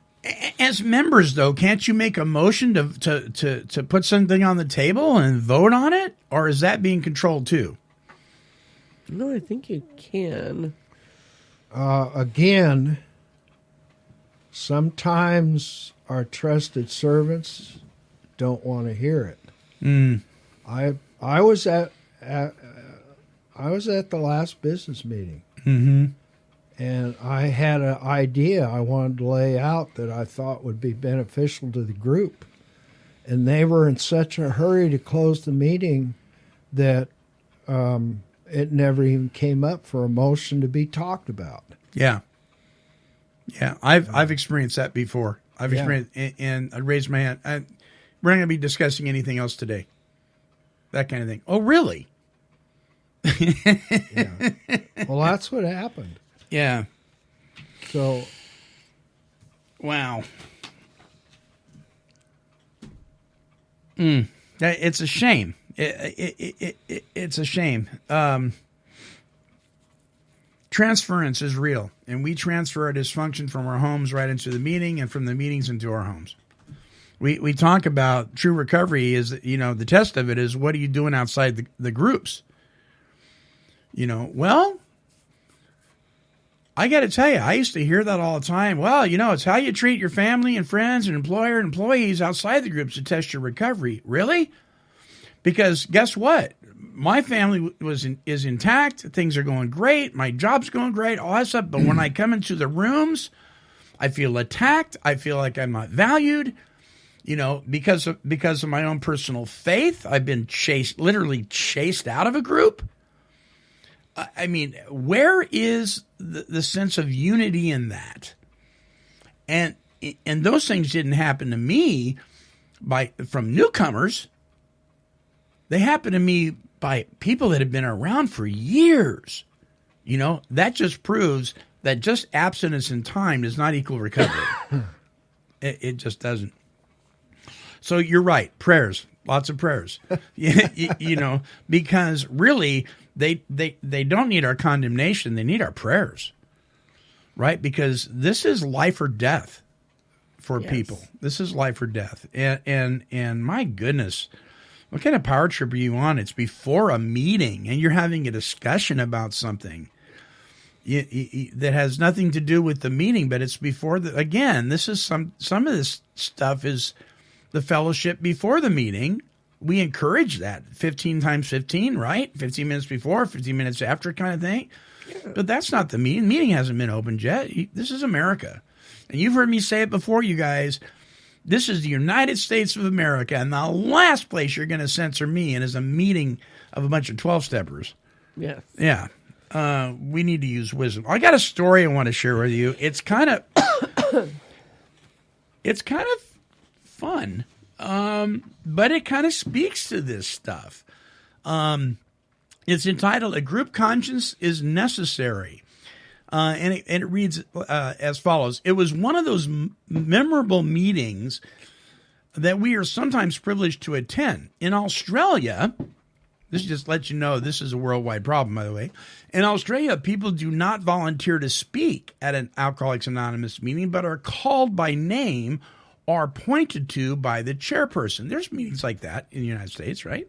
S2: as members, though, can't you make a motion to put something on the table and vote on it? Or is that being controlled too?
S11: No, I think you can.
S10: Again, sometimes our trusted servants don't want to hear it. I was at the last business meeting, and I had an idea I wanted to lay out that I thought would be beneficial to the group, and they were in such a hurry to close the meeting that it never even came up for a motion to be talked about.
S2: Yeah. I've experienced that before. I've experienced, and I raised my hand. We're not going to be discussing anything else today. That kind of thing. Oh, really?
S10: Yeah. Well, that's what happened.
S2: Yeah.
S10: So,
S2: wow. It's a shame. It's a shame. Transference is real, and we transfer our dysfunction from our homes right into the meeting, and from the meetings into our homes. We talk about true recovery is, the test of it is, what are you doing outside the groups? Well, I got to tell you, I used to hear that all the time. Well, it's how you treat your family and friends and employer and employees outside the groups to test your recovery. Really? Because guess what? My family is intact. Things are going great. My job's going great. All that stuff. But when I come into the rooms, I feel attacked. I feel like I'm not valued. Because of my own personal faith, I've been literally chased out of a group. I mean, where is the sense of unity in that? And those things didn't happen to me from newcomers. They happened to me by people that have been around for years. That just proves that just abstinence in time does not equal recovery. It just doesn't. So you're right. Prayers, lots of prayers, because really they don't need our condemnation. They need our prayers, right? Because this is life or death for people. This is life or death. And my goodness, what kind of power trip are you on? It's before a meeting and you're having a discussion about something that has nothing to do with the meeting, but it's before again, this is some of this stuff is the fellowship before the meeting. We encourage that 15 times 15, right? 15 minutes before, 15 minutes after kind of thing. Yeah. But that's not the meeting. The meeting hasn't been opened yet. This is America. And you've heard me say it before, you guys. This is the United States of America. And the last place you're going to censor me in is a meeting of a bunch of 12-steppers.
S11: Yes.
S2: Yeah. We need to use wisdom. I got a story I want to share with you. It's kind of fun, but it kind of speaks to this stuff. It's entitled "A Group Conscience is Necessary," and it reads as follows: "It was one of those memorable meetings that we are sometimes privileged to attend in Australia." This just lets you know this is a worldwide problem, by the way. In Australia, people do not volunteer to speak at an Alcoholics Anonymous meeting, but are called by name or pointed to by the chairperson. There's meetings like that in the United States, right?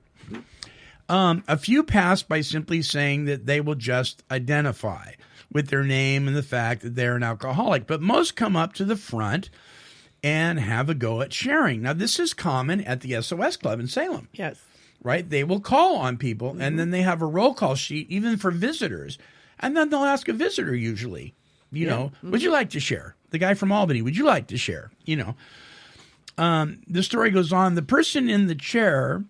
S2: A few pass by simply saying that they will just identify with their name and the fact that they're an alcoholic. But most come up to the front and have a go at sharing. Now, this is common at the SOS Club in Salem.
S11: Yes.
S2: Right? They will call on people, and then they have a roll call sheet, even for visitors. And then they'll ask a visitor usually, would you like to share? The guy from Albany, would you like to share? The story goes on. The person in the chair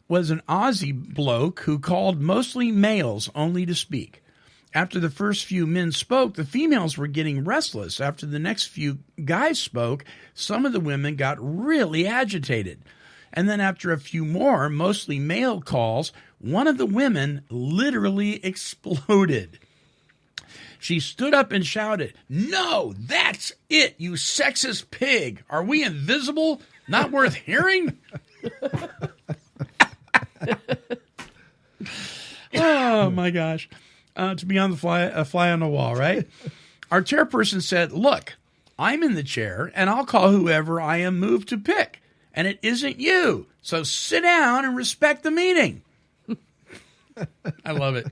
S2: was an Aussie bloke who called mostly males only to speak. After the first few men spoke, the females were getting restless. After the next few guys spoke, some of the women got really agitated. And then after a few more, mostly male calls, one of the women literally exploded. She stood up and shouted, "No, that's it, you sexist pig. Are we invisible? Not worth hearing?" Oh, my gosh. To be on the fly on the wall, right? Our chairperson said, "Look, I'm in the chair, and I'll call whoever I am moved to pick, and it isn't you. So sit down and respect the meeting." I love it.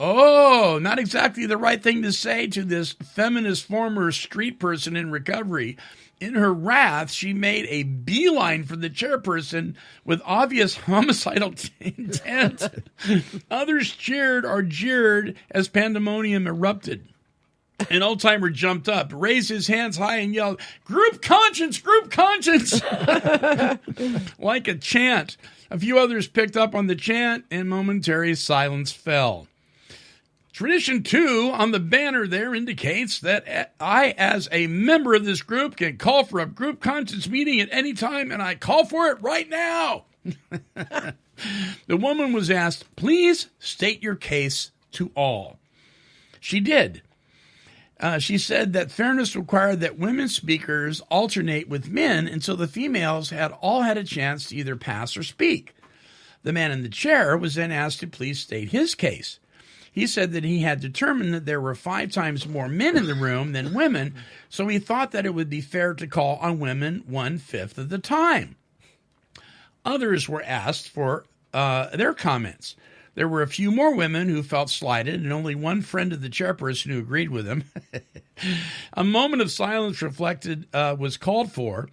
S2: Oh, not exactly the right thing to say to this feminist former street person in recovery. In her wrath, she made a beeline for the chairperson with obvious homicidal intent. Others cheered or jeered as pandemonium erupted. An old-timer jumped up, raised his hands high, and yelled, "Group conscience, group conscience!" Like a chant. A few others picked up on the chant, and momentary silence fell. Tradition 2 on the banner there indicates that I, as a member of this group, can call for a group conscience meeting at any time, and I call for it right now. The woman was asked, "Please state your case to all." She did. She said that fairness required that women speakers alternate with men until the females had all had a chance to either pass or speak. The man in the chair was then asked to please state his case. He said that he had determined that there were 5 times more men in the room than women, so he thought that it would be fair to call on women 1/5 of the time. Others were asked for their comments. There were a few more women who felt slighted, and only one friend of the chairperson who agreed with him. A moment of silence was called for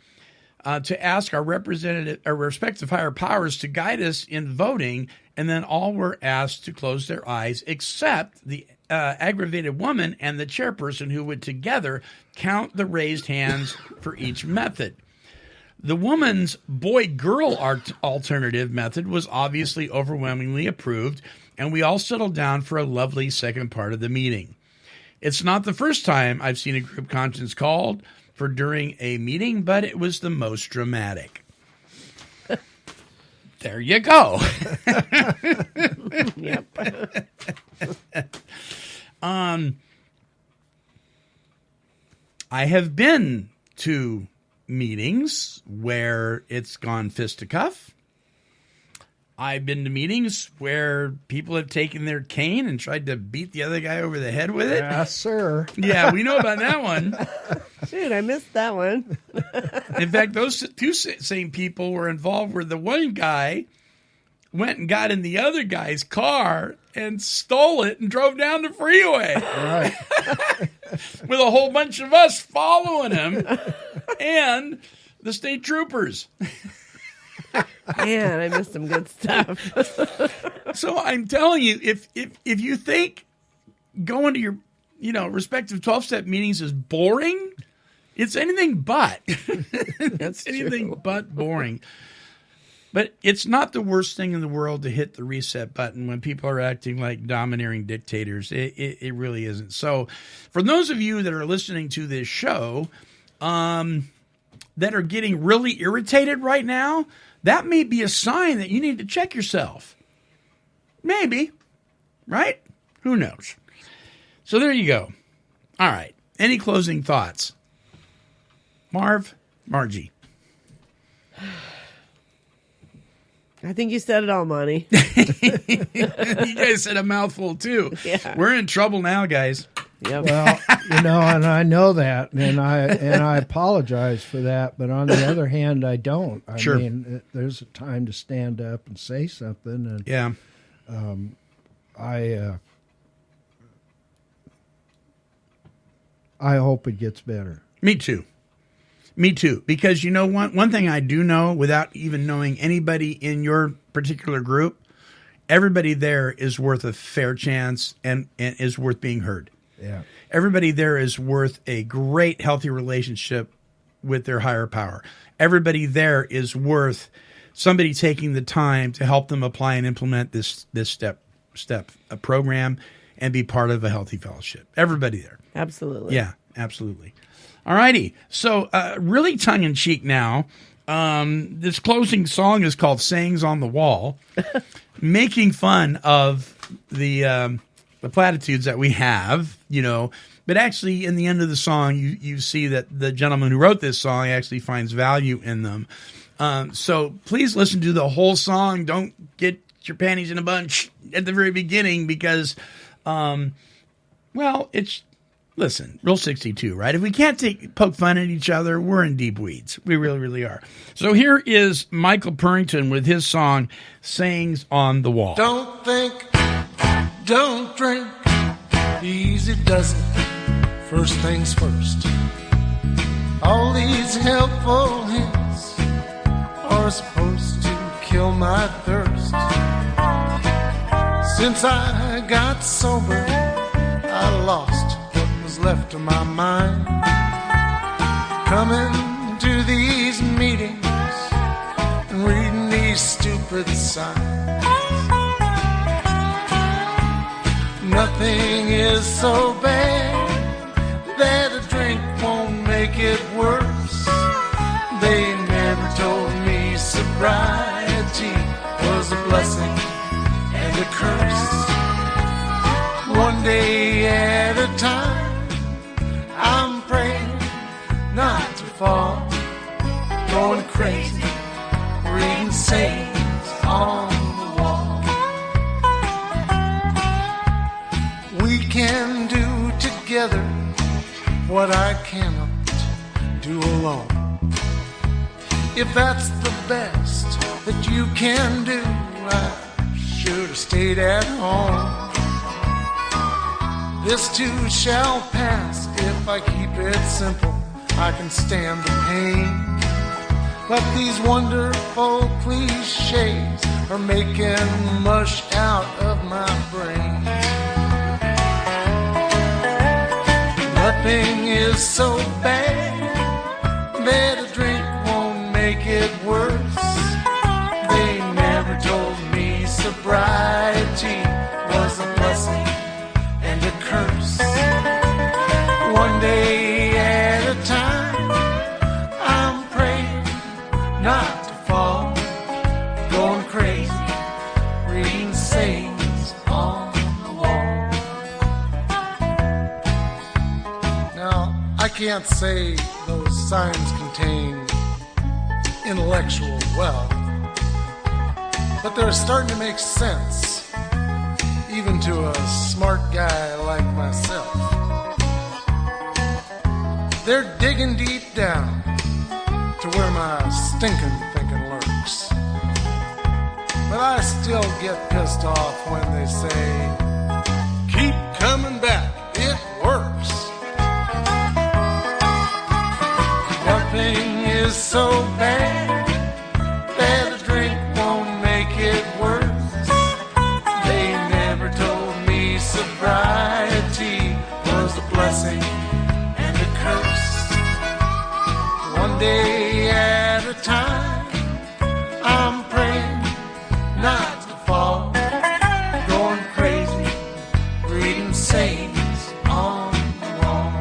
S2: to ask our respective higher powers to guide us in voting, and then all were asked to close their eyes except the aggravated woman and the chairperson, who would together count the raised hands for each method. The woman's boy-girl alternative method was obviously overwhelmingly approved, and we all settled down for a lovely second part of the meeting. It's not the first time I've seen a group conscience called for during a meeting, but it was the most dramatic. There you go.
S11: Yep.
S2: I have been to meetings where it's gone fisticuff. I've been to meetings where people have taken their cane and tried to beat the other guy over the head with it.
S10: Yes, sir.
S2: Yeah, we know about that one.
S11: Dude, I missed that one.
S2: In fact, those two same people were involved where the one guy went and got in the other guy's car and stole it and drove down the freeway.
S10: Right.
S2: With a whole bunch of us following him and the state troopers.
S11: Man, I missed some good stuff.
S2: So I'm telling you, if you think going to your respective 12-step meetings is boring, it's anything but. It's anything but boring. But it's not the worst thing in the world to hit the reset button when people are acting like domineering dictators. It really isn't. So for those of you that are listening to this show that are getting really irritated right now, that may be a sign that you need to check yourself. Maybe. Right? Who knows? So there you go. All right. Any closing thoughts? Margie.
S11: I think you said it all, Monty.
S2: You guys said a mouthful, too.
S11: Yeah.
S2: We're in trouble now, guys.
S11: Yep.
S10: Well, and I know that, and I apologize for that. But on the other hand, I don't. I mean, there's a time to stand up and say something, and
S2: yeah,
S10: I hope it gets better.
S2: Me too. Because one thing I do know, without even knowing anybody in your particular group, everybody there is worth a fair chance and is worth being heard.
S10: Yeah.
S2: Everybody there is worth a great, healthy relationship with their higher power. Everybody there is worth somebody taking the time to help them apply and implement this step program and be part of a healthy fellowship. Everybody there.
S11: Absolutely.
S2: Yeah, absolutely. All righty. So really tongue-in-cheek now. This closing song is called Sayings on the Wall, making fun of the platitudes that we have, but actually in the end of the song, you see that the gentleman who wrote this song actually finds value in them. So please listen to the whole song. Don't get your panties in a bunch at the very beginning because, listen, Rule 62, right? If we can't poke fun at each other, we're in deep weeds. We really, really are. So here is Michael Purrington with his song, Sayings on the Wall.
S12: Don't think, don't drink, easy does it. First things first. All these helpful hints are supposed to kill my thirst. Since I got sober, I lost what was left of my mind. Coming to these meetings and reading these stupid signs. Nothing is so bad that a drink won't make it worse. They never told me sobriety was a blessing and a curse. One day at a time, I'm praying not to fall, going crazy, reading sayings on the wall. We can do together what I cannot do alone. If that's the best that you can do, I should have stayed at home. This too shall pass if I keep it simple. I can stand the pain. But these wonderful cliches are making mush out of my brain. Nothing is so bad that a drink won't make it worse. They never told me sobriety was a blessing and a curse. One day at a time, I'm praying not to fall, going crazy, reading sayings on the wall. Now, I can't say those signs contain intellectual wealth, but they're starting to make sense, even to a smart guy like myself. They're digging deep down to where my stinking thinking lurks. But I still get pissed off when they say, keep coming back, it works. Nothing is so bad that a drink won't make it worse. They never told me sobriety was a blessing and a curse. One day at a time, I'm praying not to fall, going crazy, reading sayings on the wall.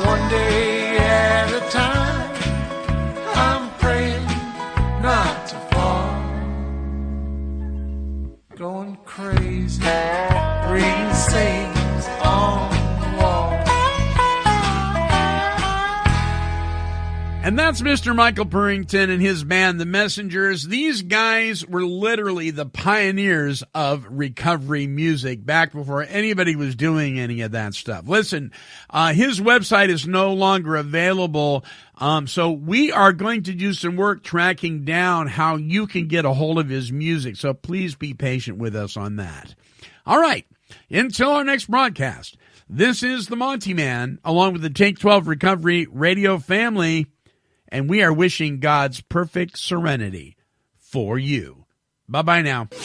S12: One day at a time, I'm praying not to fall, going crazy, reading sayings on the wall.
S2: And that's Mr. Michael Purrington and his band, The Messengers. These guys were literally the pioneers of recovery music back before anybody was doing any of that stuff. Listen, his website is no longer available, so we are going to do some work tracking down how you can get a hold of his music, so please be patient with us on that. All right, until our next broadcast, this is the Monty Man, along with the Take 12 Recovery Radio family, and we are wishing God's perfect serenity for you. Bye-bye now.
S4: Good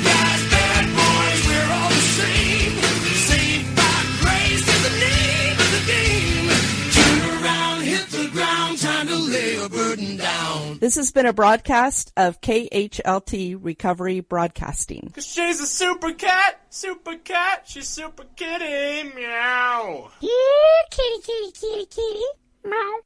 S4: guys, bad boys, we're all the same. Saved by grace is the name of the game. Turn around, hit the ground, time to lay a burden down.
S5: This has been a broadcast of KHLT Recovery Broadcasting.
S13: 'Cause she's a super cat, she's super kitty, meow.
S9: Yeah, kitty, kitty, kitty, kitty. Meow.